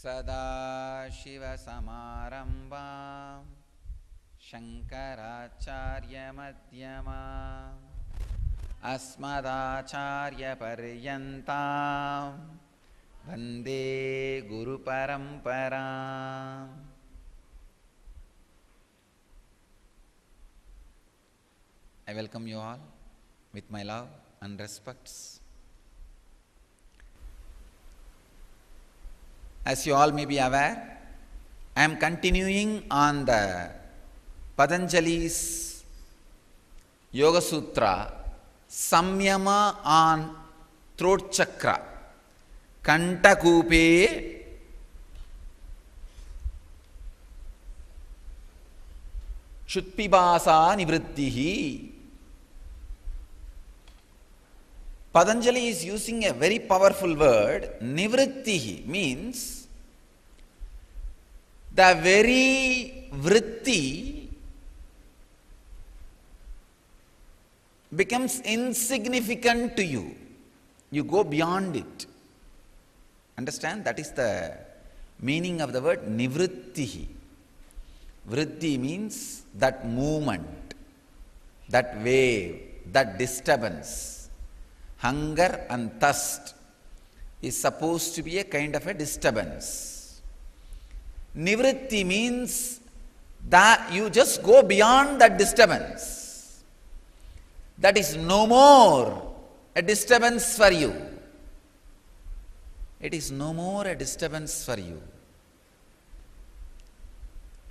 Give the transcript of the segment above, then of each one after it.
Sadashivasamaramvam Shankaracharyamadhyamam Asmadacharyaparyantam Vande Guru Paramparam. I welcome you all with my love and respects. As you all may be aware, I am continuing on the Patanjali's Yoga Sutra, Samyama on throat chakra, Kantakupe Shutpibasa Nivrittihi. Patanjali is using a very powerful word. Nivrittihi means the very vritti becomes insignificant to you. You go beyond it. Understand? That is the meaning of the word nivrittihi. Vritti means that movement, that wave, that disturbance. Hunger and thirst is supposed to be a kind of a disturbance. Nivritti means that you just go beyond that disturbance. That is no more a disturbance for you. It is no more a disturbance for you.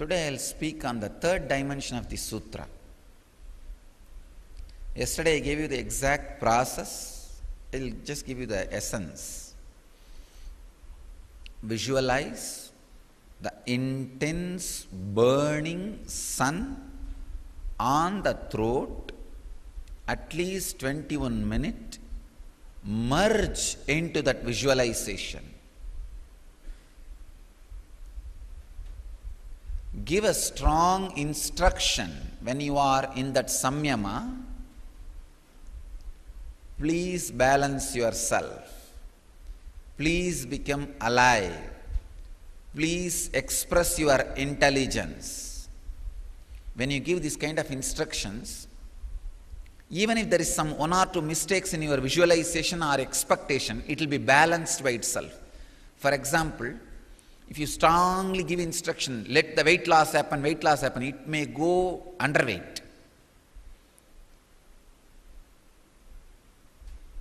Today I will speak on the third dimension of the sutra. Yesterday I gave you the exact process. I will just give you the essence. Visualize the intense burning sun on the throat, at least 21 minutes. Merge into that visualization. Give a strong instruction when you are in that samyama. Please balance yourself. Please become alive. Please express your intelligence. When you give this kind of instructions, even if there is some one or two mistakes in your visualization or expectation, it will be balanced by itself. For example, if you strongly give instruction, let the weight loss happen, it may go underweight.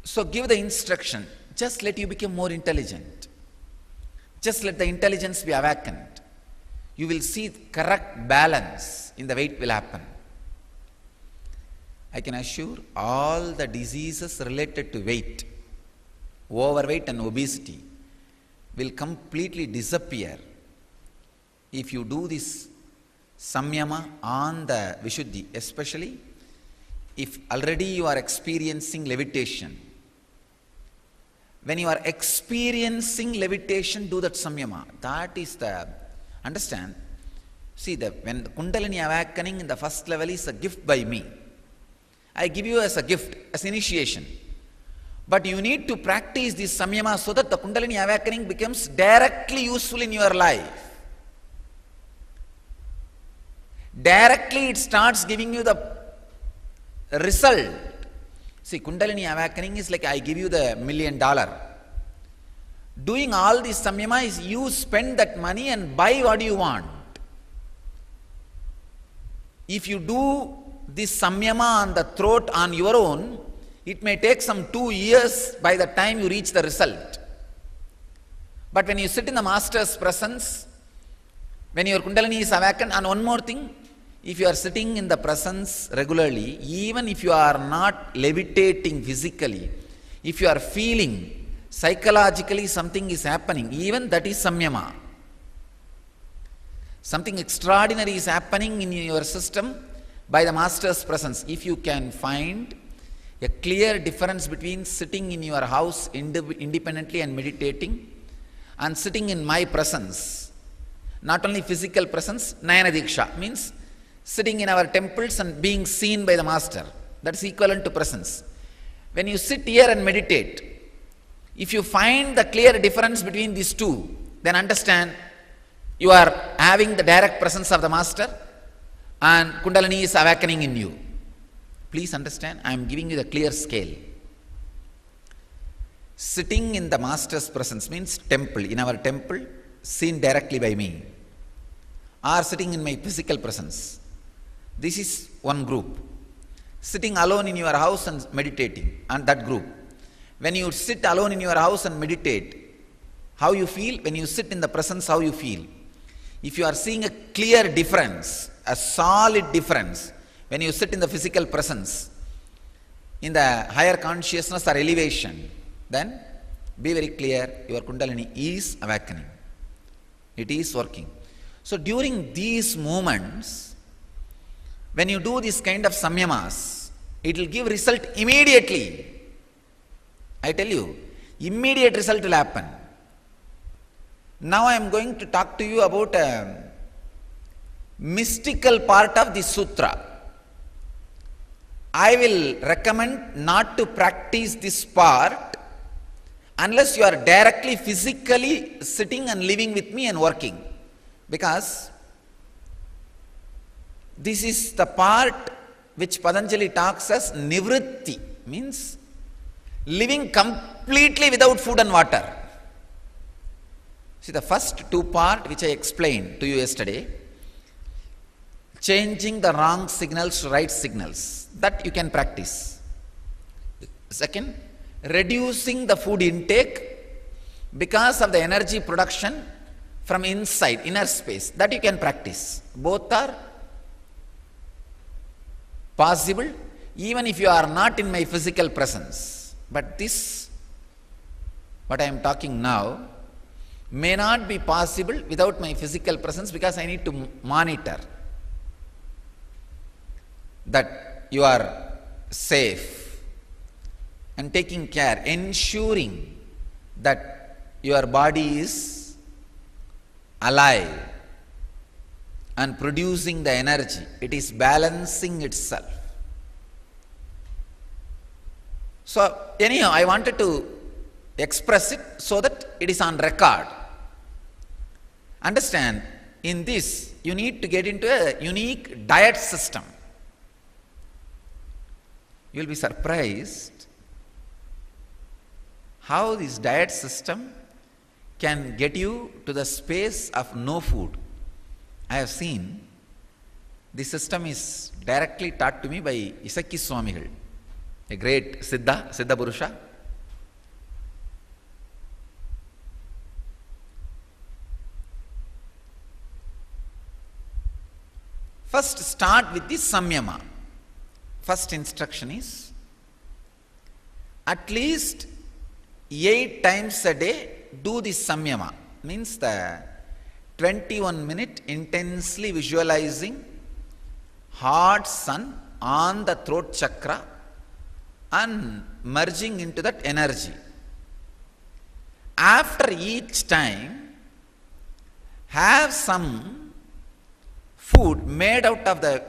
So give the instruction, just let you become more intelligent. Just let the intelligence be awakened. You will see correct balance in the weight will happen. I can assure all the diseases related to weight, overweight and obesity will completely disappear if you do this samyama on the Vishuddhi, especially if already you are experiencing levitation. When you are experiencing levitation, do that samyama. That is the, understand? See, when the Kundalini awakening in the first level is a gift by me. I give you as a gift, as initiation. But you need to practice this samyama so that the Kundalini awakening becomes directly useful in your life. Directly it starts giving you the result. See, Kundalini awakening is like I give you the $1 million. Doing all this samyama is you spend that money and buy what you want. If you do this samyama on the throat on your own, it may take some 2 years by the time you reach the result. But when you sit in the master's presence, when your Kundalini is awakened, and one more thing, if you are sitting in the presence regularly, even if you are not levitating physically, if you are feeling psychologically something is happening, even that is samyama. Something extraordinary is happening in your system by the master's presence. If you can find a clear difference between sitting in your house independently and meditating and sitting in my presence, not only physical presence, Nayana Diksha means sitting in our temples and being seen by the master. That's equivalent to presence. When you sit here and meditate, if you find the clear difference between these two, then understand you are having the direct presence of the Master and Kundalini is awakening in you. Please understand, I am giving you the clear scale. Sitting in the Master's presence means temple, in our temple, seen directly by me, or sitting in my physical presence. This is one group. Sitting alone in your house and meditating, and that group. When you sit alone in your house and meditate, how you feel? When you sit in the presence, how you feel? If you are seeing a clear difference, a solid difference, when you sit in the physical presence, in the higher consciousness or elevation, then be very clear, your Kundalini is awakening. It is working. So during these moments, when you do this kind of samyamas, it will give result immediately. I tell you, immediate result will happen. Now I am going to talk to you about a mystical part of the sutra. I will recommend not to practice this part unless you are directly physically sitting and living with me and working. Because this is the part which Patanjali talks as nivritti, means living completely without food and water. See, the first two parts which I explained to you yesterday, changing the wrong signals to right signals, that you can practice. Second, reducing the food intake because of the energy production from inside, inner space, that you can practice. Both are possible even if you are not in my physical presence. But this, what I am talking now, may not be possible without my physical presence, because I need to monitor that you are safe and taking care, ensuring that your body is alive and producing the energy. It is balancing itself. So anyhow, I wanted to express it so that it is on record. Understand, in this you need to get into a unique diet system. You will be surprised how this diet system can get you to the space of no food. I have seen this system is directly taught to me by Isaki Swamigal, a great Siddha Purusha. First, start with the samyama. First instruction is at least 8 times a day do this samyama. Means the 21-minute intensely visualizing hot sun on the throat chakra and merging into that energy. After each time, have some food made out of the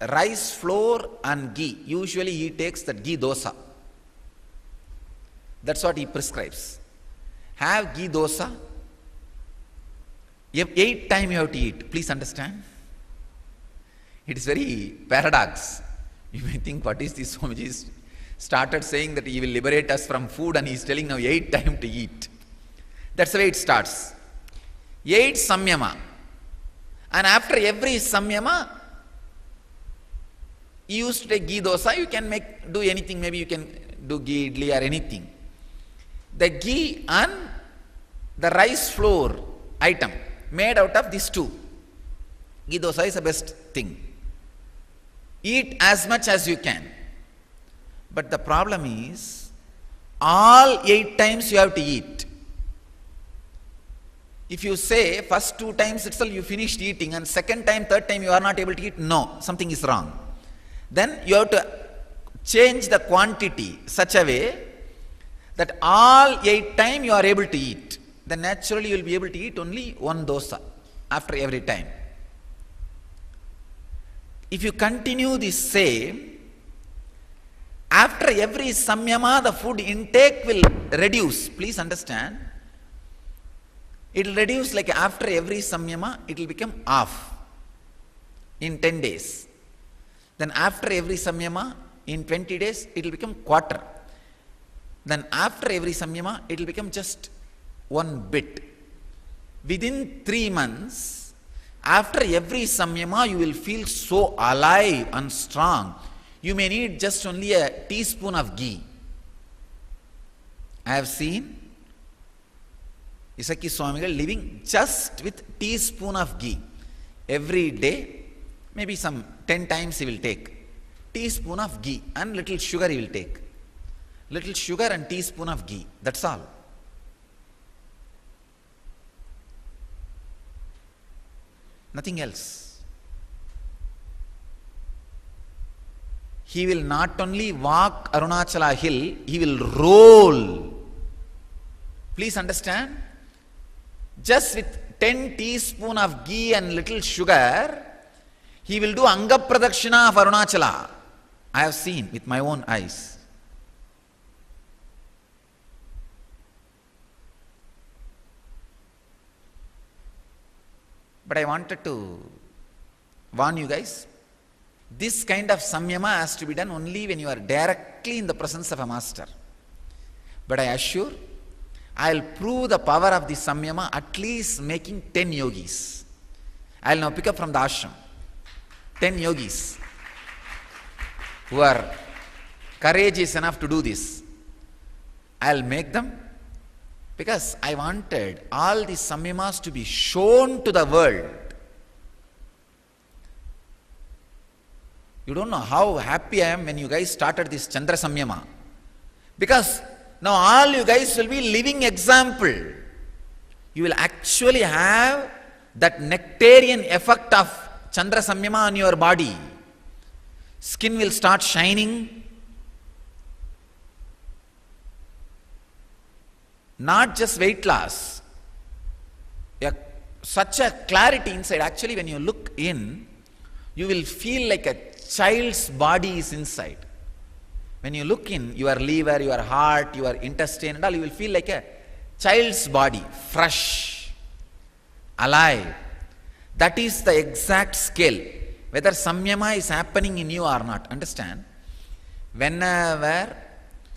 rice flour and ghee. Usually he takes that ghee dosa. That's what he prescribes. Have ghee dosa. 8 times you have to eat. Please understand. It is very paradox. You may think, what is this? Swamiji started saying that he will liberate us from food and he is telling now 8 times to eat. That's the way it starts. 8 samyama. And after every samyama, you used to take ghee dosa, you can do anything, maybe you can do ghee idli or anything. The ghee and the rice flour item made out of these two. Ghee dosa is the best thing. Eat as much as you can. But the problem is, all 8 times you have to eat. If you say first 2 times itself you finished eating and second time, third time you are not able to eat, no, something is wrong. Then you have to change the quantity such a way that all 8 times you are able to eat. Then naturally you will be able to eat only 1 dosa after every time. If you continue the same, after every samyama the food intake will reduce. Please understand, It will reduce like after every samyama, it will become half in 10 days. Then after every samyama, in 20 days, it will become quarter. Then after every samyama, it will become just 1 bit. Within 3 months, after every samyama, you will feel so alive and strong. You may need just only a teaspoon of ghee. I have seen Isaki Swamigal living just with teaspoon of ghee. Every day, maybe some 10 times he will take. Teaspoon of ghee and little sugar he will take. Little sugar and teaspoon of ghee. That's all. Nothing else. He will not only walk Arunachala hill, he will roll. Please understand. Just with 10 teaspoon of ghee and little sugar, he will do Anga Pradakshina of Arunachala. I have seen with my own eyes. But I wanted to warn you guys, this kind of samyama has to be done only when you are directly in the presence of a master. But I assure, I will prove the power of the samyama at least making 10 yogis. I will now pick up from the ashram 10 yogis who are courageous enough to do this. I will make them, because I wanted all the samyamas to be shown to the world. You don't know how happy I am when you guys started this Chandra Samyama. Because now all you guys will be living example. You will actually have that nectarian effect of Chandra Samyama on your body. Skin will start shining. Not just weight loss. Such a clarity inside. Actually, when you look in, you will feel like a child's body is inside. When you look in, your liver, your heart, your intestine and all, you will feel like a child's body, fresh, alive. That is the exact scale, whether samyama is happening in you or not. Understand? Whenever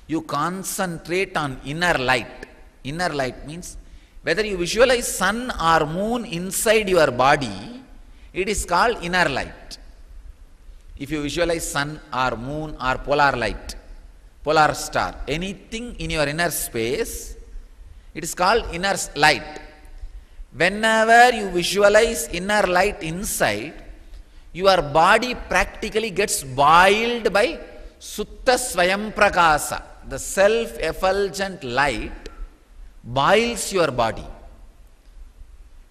you concentrate on inner light means whether you visualize sun or moon inside your body, it is called inner light. If you visualize sun or moon or polar light, polar star, anything in your inner space, it is called inner light. Whenever you visualize inner light inside, your body practically gets boiled by Sutta Swayam Prakasa. The self-effulgent light boils your body.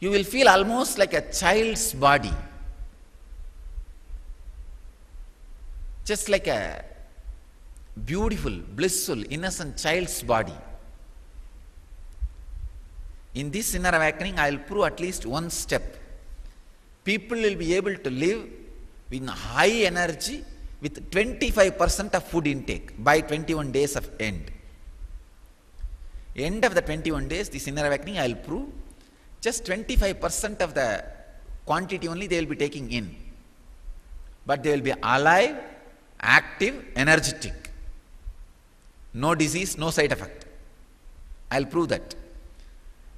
You will feel almost like a child's body. Just like a beautiful, blissful, innocent child's body. In this inner awakening, I will prove at least one step. People will be able to live in high energy with 25% of food intake by 21 days of end. End of the 21 days, this inner awakening, I will prove just 25% of the quantity only they will be taking in. But they will be alive, active, energetic. No disease, no side effect. I will prove that.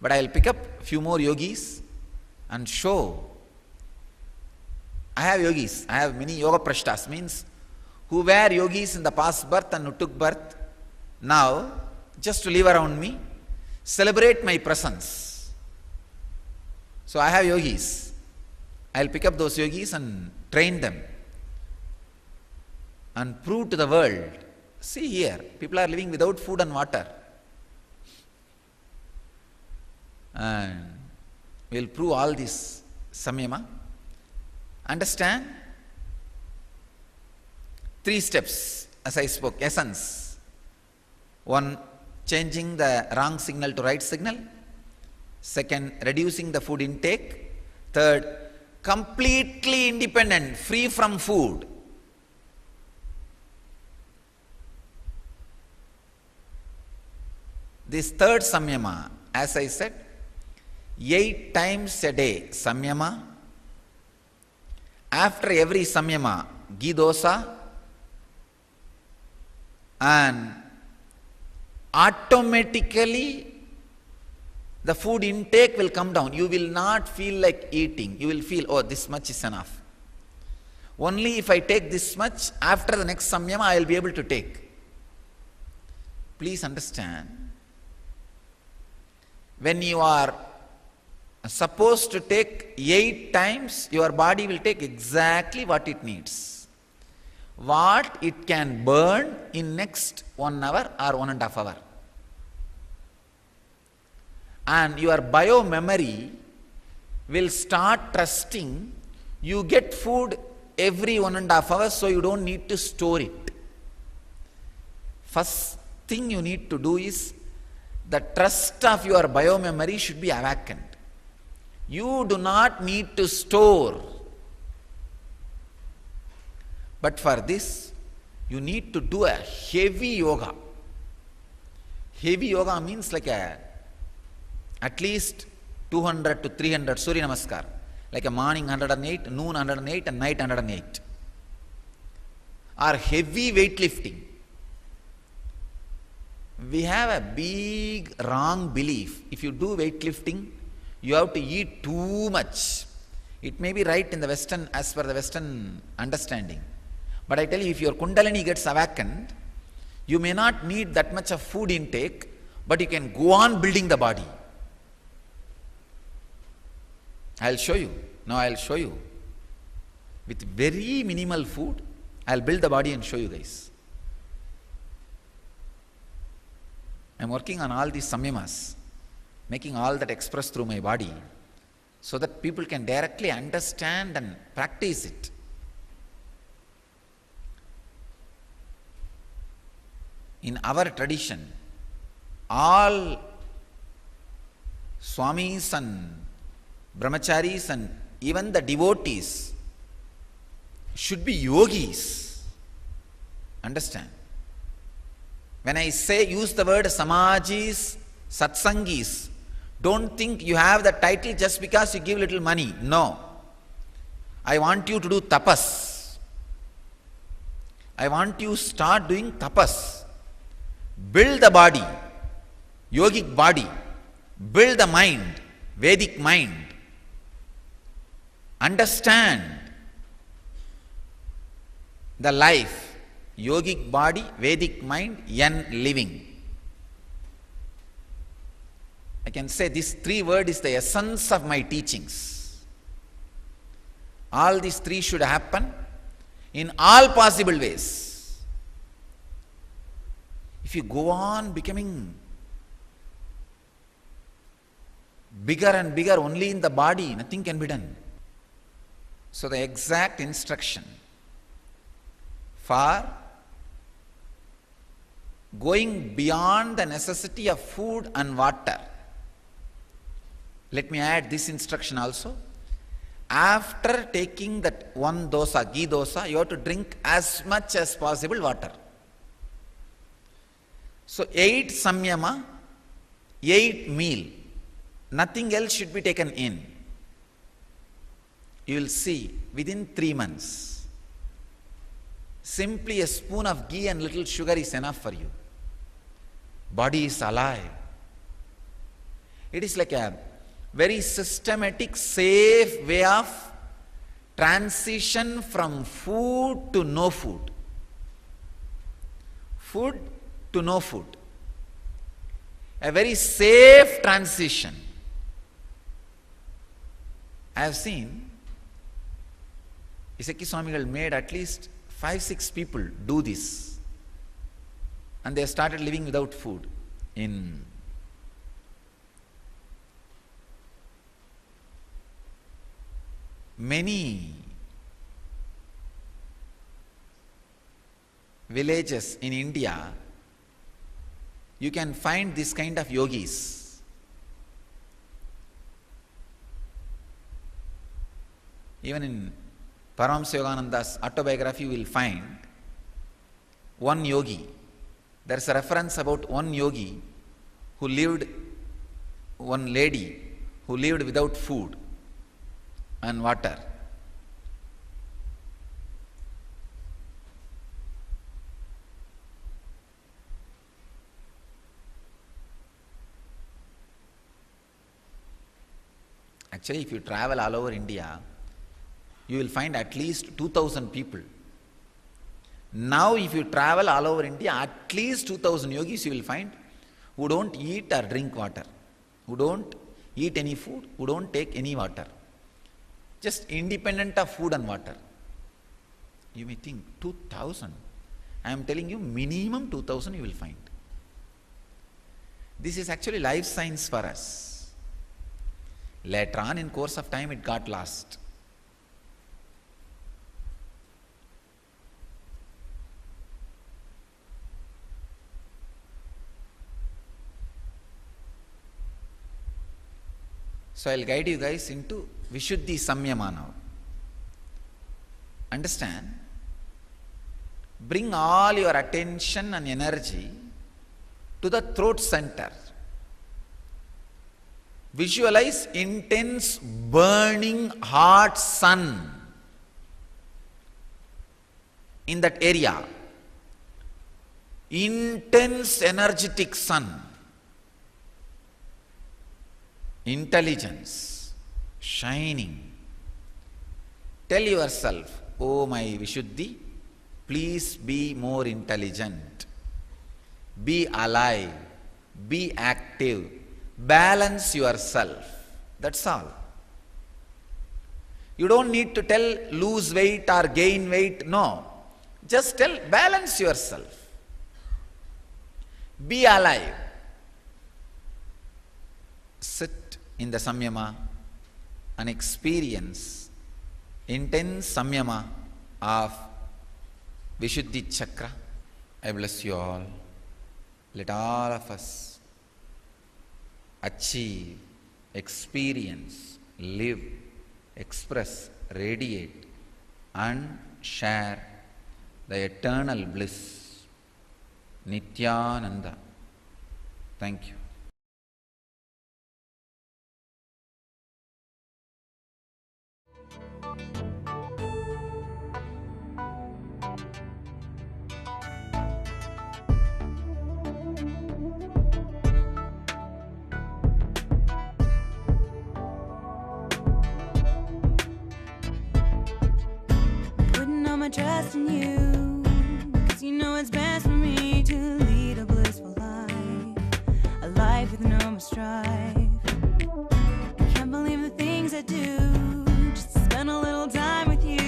But I will pick up few more yogis and show. I have yogis. I have many yoga prashtas, means who were yogis in the past birth and who took birth now just to live around me, celebrate my presence. So I have yogis. I will pick up those yogis and train them and prove to the world. See here, people are living without food and water. And we will prove all this samyama. Understand? 3 steps, as I spoke, essence. 1, changing the wrong signal to right signal. 2nd, reducing the food intake. 3rd, completely independent, free from food. This 3rd samyama, as I said, 8 times a day samyama. After every samyama, ghee dosa, and automatically the food intake will come down. You will not feel like eating. You will feel, oh, this much is enough. Only if I take this much, after the next samyama, I will be able to take. Please understand, when you are supposed to take 8 times, your body will take exactly what it needs. What it can burn in next 1 hour or 1.5 hours. And your bio memory will start trusting you get food every 1.5 hours, so you don't need to store it. First thing you need to do is the trust of your bio memory should be awakened. You do not need to store. But for this, you need to do a heavy yoga. Heavy yoga means like at least 200 to 300 Surya Namaskar. Like a morning 108, noon 108 and night 108. Or heavy weightlifting. We have a big wrong belief. If you do weightlifting, you have to eat too much. It may be right in the Western, as per the Western understanding. But I tell you, if your Kundalini gets awakened, you may not need that much of food intake, but you can go on building the body. I'll show you. Now I'll show you. With very minimal food, I'll build the body and show you guys. I'm working on all these samyamas, making all that express through my body, so that people can directly understand and practice it. In our tradition, all Swamis and Brahmacharis and even the devotees should be yogis. Understand? When I say, use the word samajis, satsangis, don't think you have the title just because you give little money. No. I want you to do tapas. I want you to start doing tapas. Build the body, yogic body. Build the mind, Vedic mind. Understand the life, yogic body, Vedic mind, yen living. I can say this 3 words is the essence of my teachings. All these 3 should happen in all possible ways. If you go on becoming bigger and bigger only in the body, nothing can be done. So the exact instruction for going beyond the necessity of food and water. Let me add this instruction also. After taking that 1 dosa, ghee dosa, you have to drink as much as possible water. So 8 samyama, 8 meal. Nothing else should be taken in. You will see within 3 months, simply a spoon of ghee and little sugar is enough for you. Body is alive. It is like a very systematic, safe way of transition from food to no food. Food to no food. A very safe transition. I have seen Isaki Swamigal made at least 5-6 people do this, and they started living without food in many villages in India. You can find this kind of yogis. Even in Paramashivoham's autobiography, you will find one yogi. There is a reference about one yogi who lived, one lady who lived without food and water. Actually, if you travel all over India, you will find at least 2,000 people. Now, if you travel all over India, at least 2,000 yogis you will find who don't eat or drink water, who don't eat any food, who don't take any water, just independent of food and water. You may think 2,000. I am telling you, minimum 2,000 you will find. This is actually life science for us. Later on, in course of time, it got lost. So I'll guide you guys into Vishuddhi Samyama now. Understand? Bring all your attention and energy to the throat center. Visualize intense, burning, hot sun in that area. Intense, energetic sun. Intelligence, shining. Tell yourself, oh my Vishuddhi, please be more intelligent. Be alive. Be active. Balance yourself. That's all. You don't need to tell lose weight or gain weight. No. Just tell balance yourself. Be alive. Sit in the samyama and experience intense samyama of Vishuddhi Chakra. I bless you all. Let all of us achieve, experience, live, express, radiate and share the eternal bliss. Nithyananda. Thank you. I trust in you, 'cause you know it's best for me to lead a blissful life, a life with no more strife. I can't believe the things I do, just to spend a little time with you.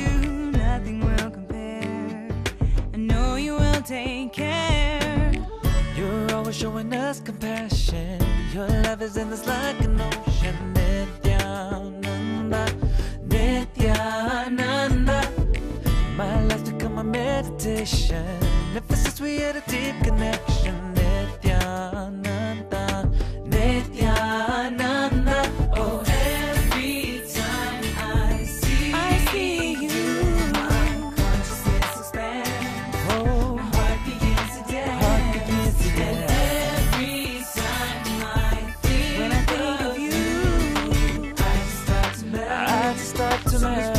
Nothing will compare, I know you will take care. You're always showing us compassion, your love is endless like an ocean. Nithyananda, Nithyananda. My life's become a meditation. Ever since we had a deep connection. Nithyananda, Nithyananda. Oh, every time I see you, my consciousness expands. Oh, my heart begins to dance. And every time I think of you, I just start to melt.